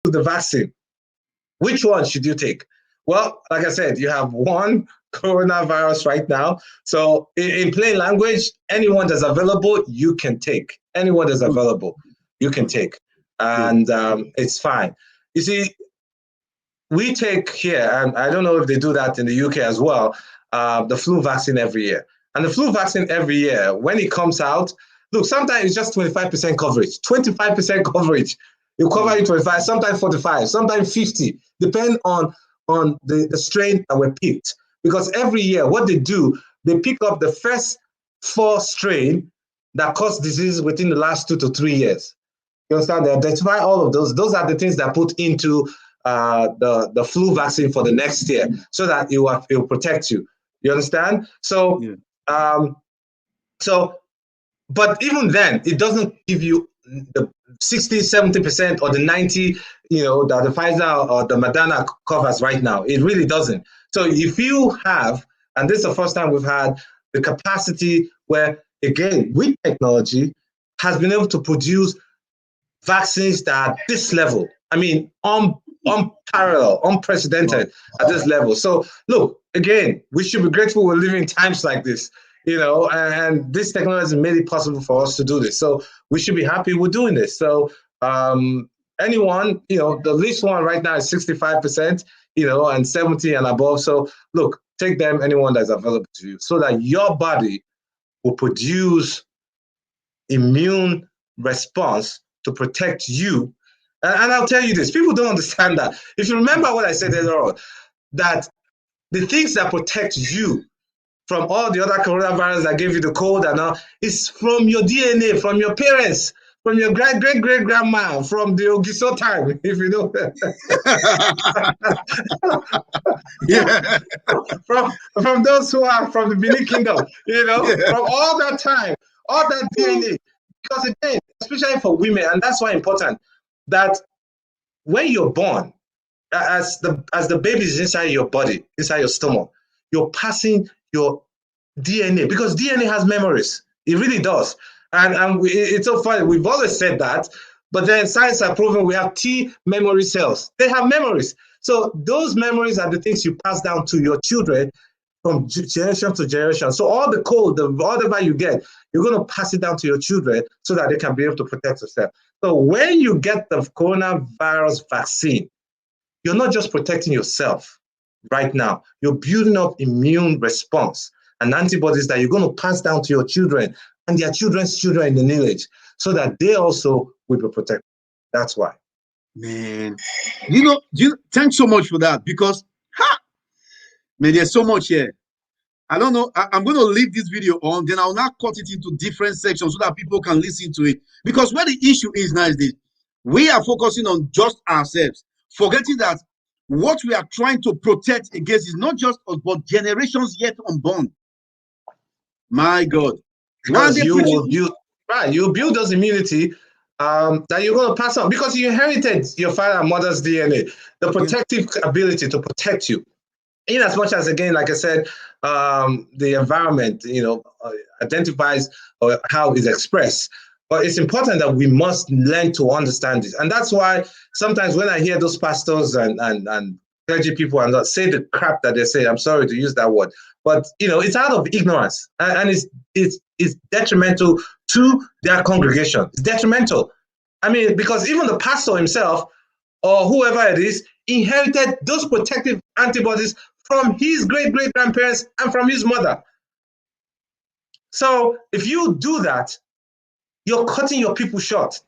the vaccine. Which one should you take? Well, like I said, you have one coronavirus right now. So in plain language, anyone that's available, you can take. Anyone that's available, you can take. And it's fine. You see, we take here, and I don't know if they do that in the UK as well, the flu vaccine every year. And the flu vaccine every year, when it comes out, look, sometimes it's just 25% coverage, 25% coverage. You cover it 25, sometimes 45, sometimes 50, depending on the strain that were picked. Because every year, what they do, they pick up the first 4 strains that cause disease within the last 2 to 3 years. You understand? They identify all of those. Those are the things that put into the flu vaccine for the next year, so that it will protect you. You understand? So, but even then, it doesn't give you the 60, 70% or the 90, that the Pfizer or the Moderna covers right now. It really doesn't. So if you have, and this is the first time we've had the capacity where, again, with technology, has been able to produce vaccines that are this level. I mean, unparalleled, unprecedented at this level. So look, again, we should be grateful we're living in times like this. And this technology has made it possible for us to do this. So we should be happy with doing this. So anyone, the least one right now is 65%, and 70 and above. So look, take them, anyone that's available to you, so that your body will produce immune response to protect you. And I'll tell you this, people don't understand that. If you remember what I said earlier on, that the things that protect you from all the other coronavirus that gave you the cold and all, is from your DNA, from your parents, from your great-great-great-grandma, from the Ogiso time, if you know. From those who are from the Benin Kingdom, from all that time, all that DNA. Because again, especially for women, and that's why important, that when you're born, as the baby is inside your body, inside your stomach, you're passing your DNA, because DNA has memories. It really does. And it's so funny. We've always said that, but then science has proven we have T memory cells. They have memories. So those memories are the things you pass down to your children from generation to generation. So all the code, whatever you get, you're going to pass it down to your children so that they can be able to protect themselves. So when you get the coronavirus vaccine, you're not just protecting yourself right now. You're building up immune response and antibodies that you're going to pass down to your children and their children's children in the lineage, so that they also will be protected. That's why. Man, thanks so much for that, because man, there's so much here. I don't know. I'm going to leave this video on, then I'll now cut it into different sections so that people can listen to it. Because where the issue is now is this: we are focusing on just ourselves, forgetting that what we are trying to protect against is not just us, but generations yet unborn. My God. Because you build those immunity that you're going to pass on, because you inherited your father and mother's DNA, the protective ability to protect you. In as much as, again, like I said, the environment, identifies how it's expressed. But it's important that we must learn to understand this. And that's why sometimes when I hear those pastors and clergy people and say the crap that they say, I'm sorry to use that word, but it's out of ignorance, and it's detrimental to their congregation. It's detrimental. I mean, because even the pastor himself or whoever it is inherited those protective antibodies from his great-great-grandparents and from his mother. So if you do that, you're cutting your people short.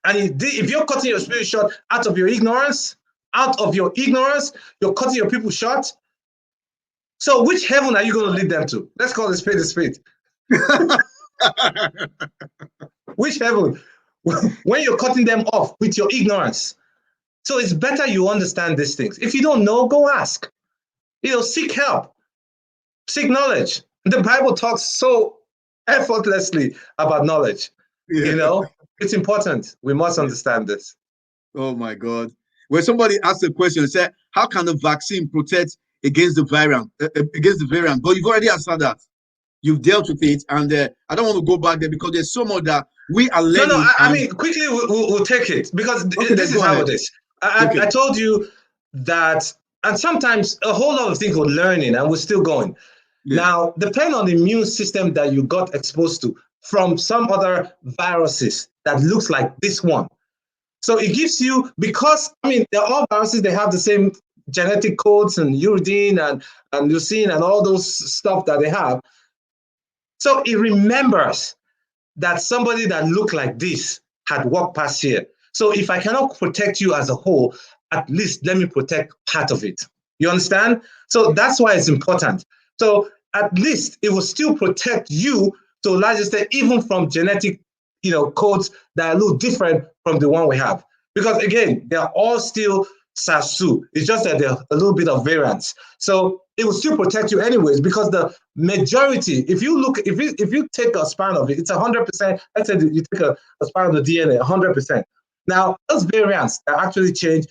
And if you're cutting your spirit short out of your ignorance, you're cutting your people short. So which heaven are you going to lead them to? Let's call it spade a spade. Which heaven? When you're cutting them off with your ignorance. So it's better you understand these things. If you don't know, go ask. Seek help. Seek knowledge. The Bible talks so effortlessly about knowledge. It's important. We must understand this. Oh my God. When somebody asked a question, said, how can the vaccine protect against the variant? But you've already answered that. You've dealt with it, and I don't want to go back there because there's so much that we are learning. I mean, quickly we'll take it, because this is how it is. I told you that, and sometimes a whole lot of things we're learning and we're still going. Yeah. Now, depending on the immune system that you got exposed to from some other viruses that looks like this one. So it gives you, because, I mean, they're all viruses, they have the same genetic codes and uridine and leucine and all those stuff that they have. So it remembers that somebody that looked like this had walked past here. So if I cannot protect you as a whole, at least let me protect part of it. You understand? So that's why it's important. So at least it will still protect you to a large extent, even from genetic, codes that are a little different from the one we have. Because again, they're all still SARS-2. It's just that there's a little bit of variance. So it will still protect you anyways, because the majority, if you take a span of it, it's 100%. Let's say you take a span of the DNA, 100%. Now, those variants that actually change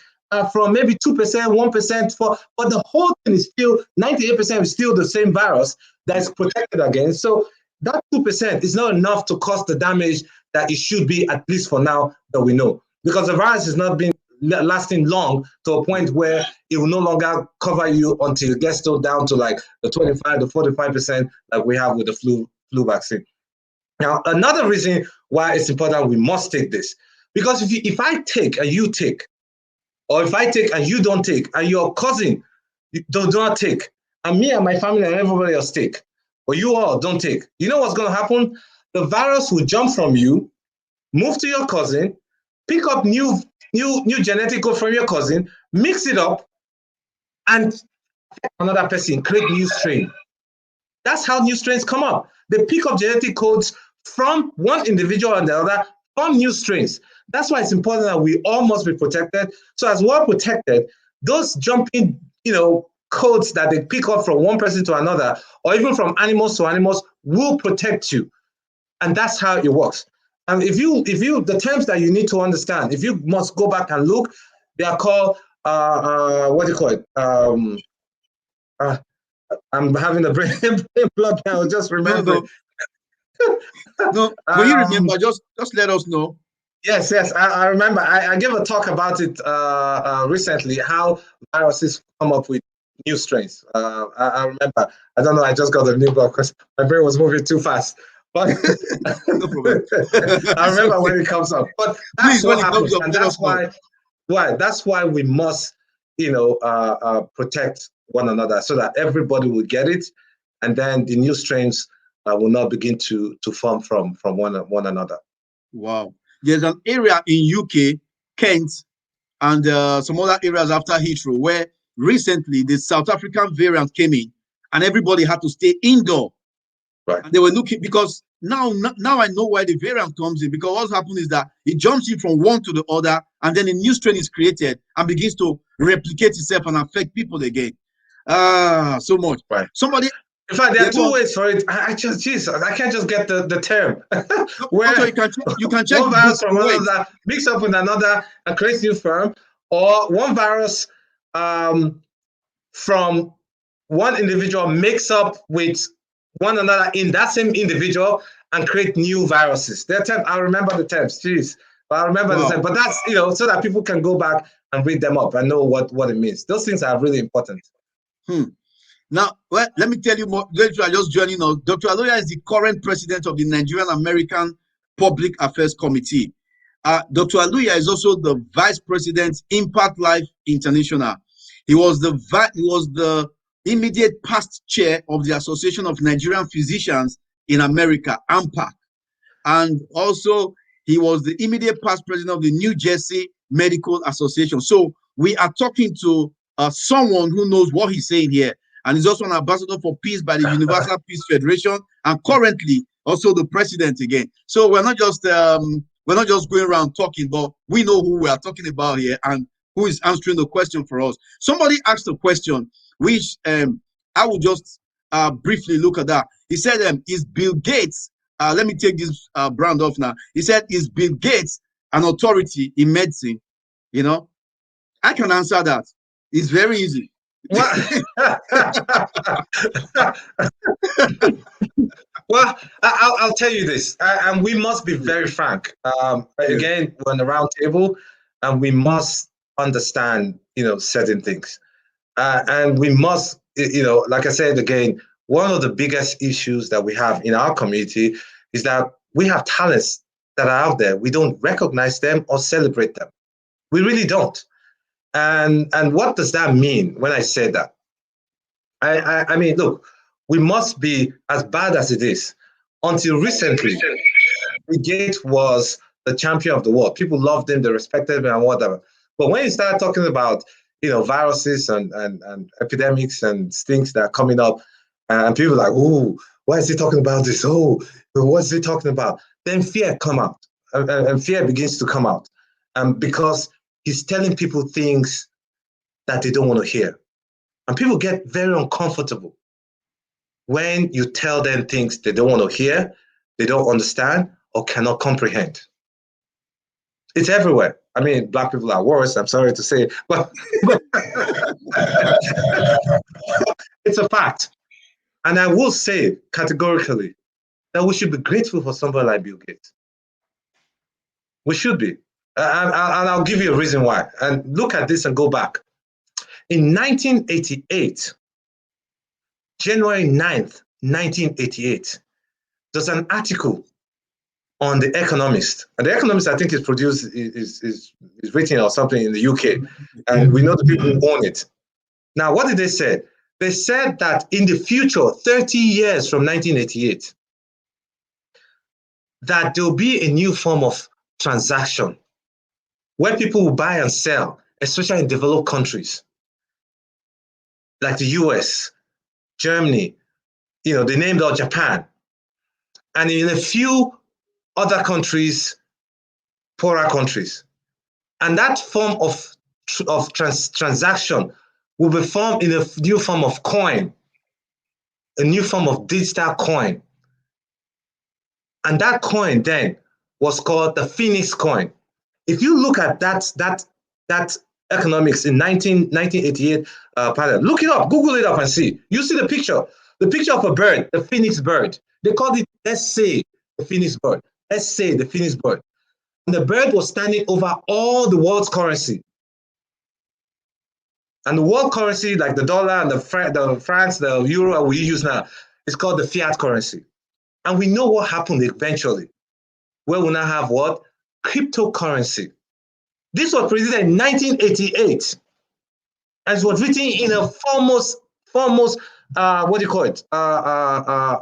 from maybe 2%, 1% but the whole thing is still 98% is still the same virus that is protected against. So that 2% is not enough to cause the damage that it should be, at least for now, that we know. Because the virus has not been lasting long to a point where it will no longer cover you until it gets still down to like the 25 to 45% like we have with the flu vaccine. Now, another reason why it's important we must take this, because if I take and you take, or if I take and you don't take, and your cousin do not take, and me and my family and everybody else take, but you all don't take, you know what's going to happen? The virus will jump from you, move to your cousin, pick up new genetic code from your cousin, mix it up, and another person create new strain. That's how new strains come up. They pick up genetic codes from one individual and the other from new strains. That's why it's important that we all must be protected. So as we're protected, those jumping, codes that they pick up from one person to another, or even from animals to animals, will protect you. And that's how it works. And if you the terms that you need to understand, if you must go back and look, they are called what do you call it? I'm having a brain block now. I was just remembering. No, when you remember, just let us know. Yes, I remember. I gave a talk about it recently, how viruses come up with new strains. I remember. I don't know. I just got a new block because my brain was moving too fast. But no problem. I remember when it comes up. But that's Please, what when it happens, comes up, and that's why we must, protect one another so that everybody will get it, and then the new strains will not begin to form from one another. Wow. There's an area in UK, Kent, and some other areas after Heathrow, where recently the South African variant came in, and everybody had to stay indoor. Right. And they were looking, because now I know why the variant comes in, because what happens is that it jumps in from one to the other, and then a new strain is created and begins to replicate itself and affect people again. So much. Right. Somebody. In fact, there are two ways for it. I can't just get the term. Where you can check one virus from another, mix up with another, and create new form, or one virus from one individual mix up with one another in that same individual and create new viruses. I remember the terms, jeez. But I remember the term. But that's, so that people can go back and read them up and know what it means. Those things are really important. Now, well, let me tell you more. Those who are just joining us, Dr. Aluya is the current president of the Nigerian American Public Affairs Committee. Dr. Aluya is also the vice president, Impact Life International. He was the immediate past chair of the Association of Nigerian Physicians in America, AMPAC. And also, he was the immediate past president of the New Jersey Medical Association. So we are talking to someone who knows what he's saying here. And he's also an ambassador for peace by the Universal Peace Federation, and currently also the president again. So we're not just going around talking, but we know who we are talking about here and who is answering the question for us. Somebody asked a question, which I will just briefly look at that. He said, is Bill Gates, let me take this brand off now. He said, is Bill Gates an authority in medicine? I can answer that. It's very easy. Well, I'll tell you this, and we must be very frank. Again, we're on the round table, and we must understand, certain things. And we must, like I said again, one of the biggest issues that we have in our community is that we have talents that are out there. We don't recognize them or celebrate them. We really don't. And what does that mean when I say that? I mean, look, we must be, as bad as it is. Until recently, Bill Gates was the champion of the world. People loved him, they respected him, and whatever. But when you start talking about, viruses and epidemics and things that are coming up, and people are like, oh, why is he talking about this? Oh, what's he talking about? Then fear come out, and fear begins to come out, because he's telling people things that they don't want to hear, and people get very uncomfortable when you tell them things they don't want to hear, they don't understand, or cannot comprehend. It's everywhere. I mean, Black people are worse, I'm sorry to say, but it's a fact. And I will say categorically that we should be grateful for somebody like Bill Gates. We should be. And I'll give you a reason why. And look at this and go back. In 1988, January 9th, 1988, there's an article on The Economist. And The Economist, I think, is produced, is written or something in the UK. And we know the people who own it. Now, what did they say? They said that in the future, 30 years from 1988, that there will be a new form of transaction where people will buy and sell, especially in developed countries like the US, Germany, they named out Japan, and in a few other countries, poorer countries. And that form of transaction will be formed in a new form of coin, a new form of digital coin. And that coin then was called the Phoenix coin. If you look at that economics in 1988 pattern, look it up, Google it up and see. You see the picture of a bird, the Phoenix bird. They called it, let's say, the Phoenix bird. Let's say the Phoenix bird. And the bird was standing over all the world's currency. And the world currency, like the dollar and the francs, the euro we use now, is called the fiat currency. And we know what happened eventually, where we now have what? Cryptocurrency. This was presented in 1988, and it was written in a foremost what do you call it?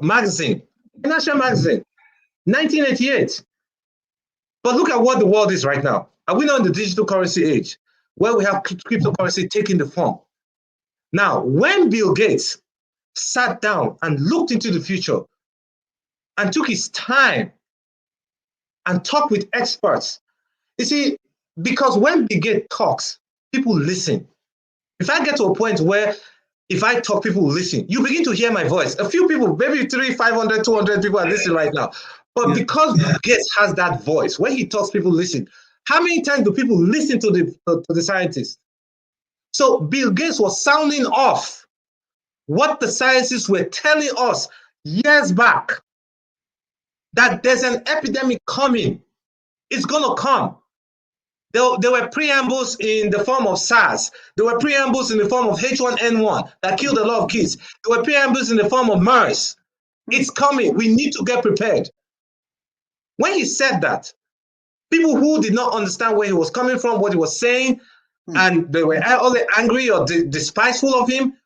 Magazine, financial magazine, 1988. But look at what the world is right now. Are we now in the digital currency age, where we have cryptocurrency taking the form? Now, when Bill Gates sat down and looked into the future and took his time and talked with experts, you see, because when Bill Gates talks, people listen. If I get to a point where if I talk, people will listen, you begin to hear my voice. A few people, maybe 300, 500, 200 people are listening right now. But because Bill Gates has that voice, when he talks, people listen. How many times do people listen to the scientists? So Bill Gates was sounding off what the scientists were telling us years back, that there's an epidemic coming. It's going to come. There were preambles in the form of SARS. There were preambles in the form of H1N1 that killed a lot of kids. There were preambles in the form of MERS. It's coming. We need to get prepared. When he said that, people who did not understand where he was coming from, what he was saying, and they were all angry or despiteful of him,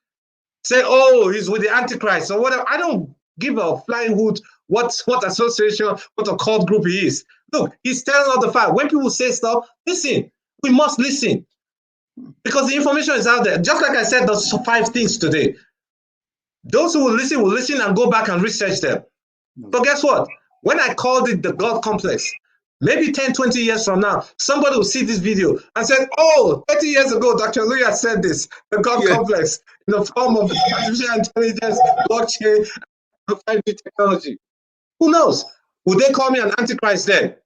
say, oh, he's with the Antichrist or whatever. I don't give a flying hoot what association, what a cult group he is. Look, he's telling us the fact. When people say stuff, listen. We must listen. Because the information is out there. Just like I said, those 5 things today. Those who will listen and go back and research them. But guess what? When I called it the God complex, maybe 10, 20 years from now, somebody will see this video and say, oh, 30 years ago, Dr. Aluya said this, the God complex, in the form of artificial intelligence, blockchain, 5G technology. Who knows? Would they call me an antichrist then?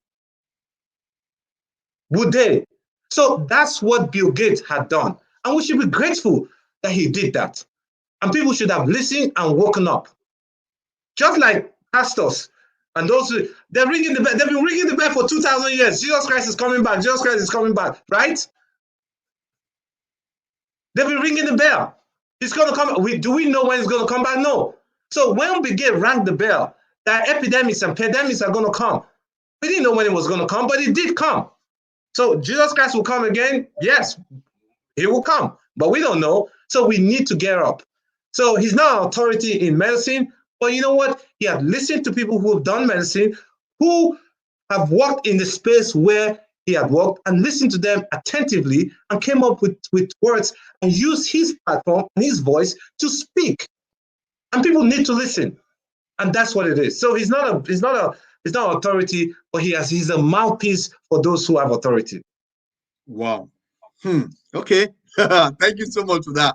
Would they? So that's what Bill Gates had done. And we should be grateful that he did that. And people should have listened and woken up. Just like pastors and those, they're ringing the bell. They've been ringing the bell for 2,000 years. Jesus Christ is coming back. Jesus Christ is coming back, right? They've been ringing the bell. It's going to come. Do we know when it's going to come back? No. So when we rang the bell that epidemics and pandemics are going to come, we didn't know when it was going to come, but it did come. So Jesus Christ will come again. Yes, he will come, but we don't know. So we need to get up. So he's not an authority in medicine, but you know what? He had listened to people who have done medicine, who have worked in the space where he had worked, and listened to them attentively and came up with words and used his platform and his voice to speak. And people need to listen. And that's what it is. So he's not authority, but he's a mouthpiece for those who have authority. Wow. Okay. Thank you so much for that.